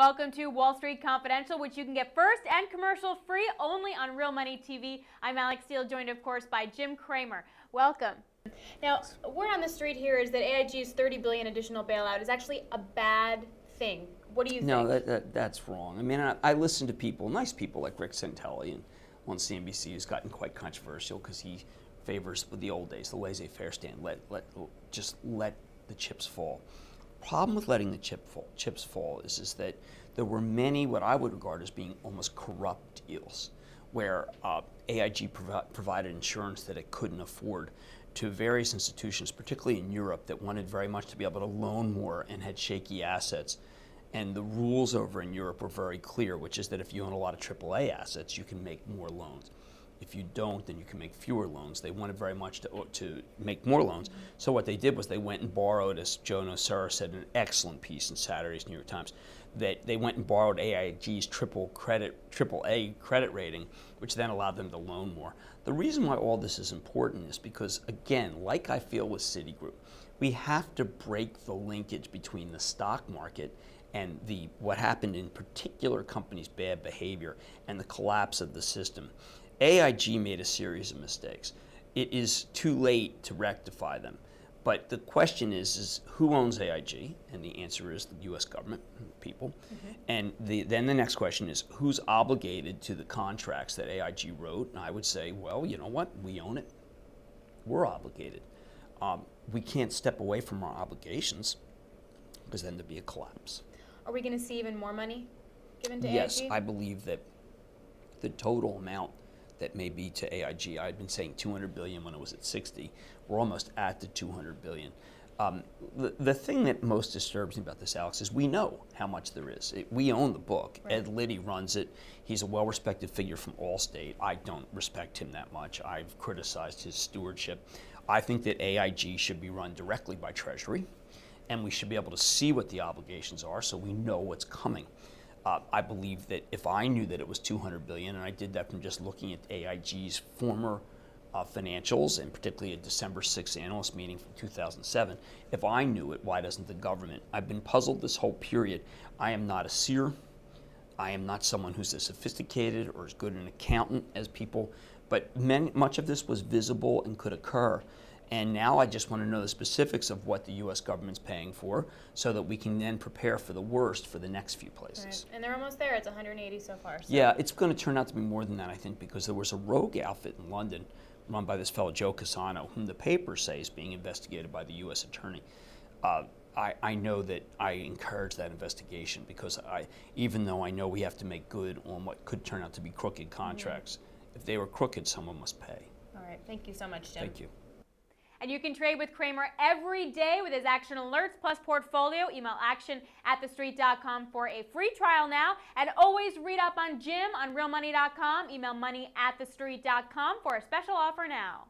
Welcome to Wall Street Confidential, which you can get first and commercial free only on Real Money TV. I'm Alex Steele, joined of course by Jim Cramer. Welcome. Now, word on the street here is that AIG's $30 billion additional bailout is actually a bad thing. What do you think? No, that's wrong. I mean, I listen to people, nice people like Rick Santelli on CNBC, who's gotten quite controversial because he favors the old days, the laissez-faire stand, just let the chips fall. Problem with letting the chips fall is that there were many what I would regard as being almost corrupt deals where AIG provided insurance that it couldn't afford to various institutions, particularly in Europe, that wanted very much to be able to loan more and had shaky assets. And the rules over in Europe were very clear, which is that if you own a lot of AAA assets, you can make more loans. If you don't, then you can make fewer loans. They wanted very much to make more loans. So what they did was they went and borrowed, as Joe Nocera said in an excellent piece in Saturday's New York Times, that they went and borrowed AIG's AAA credit rating, which then allowed them to loan more. The reason why all this is important is because, again, like I feel with Citigroup, we have to break the linkage between the stock market and what happened in particular companies' bad behavior and the collapse of the system. AIG made a series of mistakes. It is too late to rectify them. But the question is who owns AIG? And the answer is the U.S. government, people. And then the next question is who's obligated to the contracts that AIG wrote? And I would say, well, you know what? We own it. We're obligated. We can't step away from our obligations because then there'd be a collapse. Are we going to see even more money given to AIG? Yes, I believe that the total amount that may be to AIG. I had been saying $200 billion when it was at 60. We're almost at the $200 billion. The thing that most disturbs me about this, Alex, is we know how much there is. We own the book. Right. Ed Liddy runs it. He's a well-respected figure from Allstate. I don't respect him that much. I've criticized his stewardship. I think that AIG should be run directly by Treasury, and we should be able to see what the obligations are so we know what's coming. I believe that if I knew that it was $200 billion, and I did that from just looking at AIG's former financials, and particularly a December 6th analyst meeting from 2007, if I knew it, why doesn't the government? I've been puzzled this whole period. I am not a seer. I am not someone who's as sophisticated or as good an accountant as people, but much of this was visible and could occur. And now I just want to know the specifics of what the U.S. government's paying for so that we can then prepare for the worst for the next few places. Right. And they're almost there. It's 180 so far. So. Yeah, it's going to turn out to be more than that, I think, because there was a rogue outfit in London run by this fellow Joe Cassano, whom the papers say is being investigated by the U.S. attorney. I know that I encourage that investigation because even though I know we have to make good on what could turn out to be crooked contracts, if they were crooked, someone must pay. All right. Thank you so much, Jim. Thank you. And you can trade with Cramer every day with his action alerts plus portfolio. Email action@thestreet.com for a free trial now. And always read up on Jim on realmoney.com. Email money@thestreet.com for a special offer now.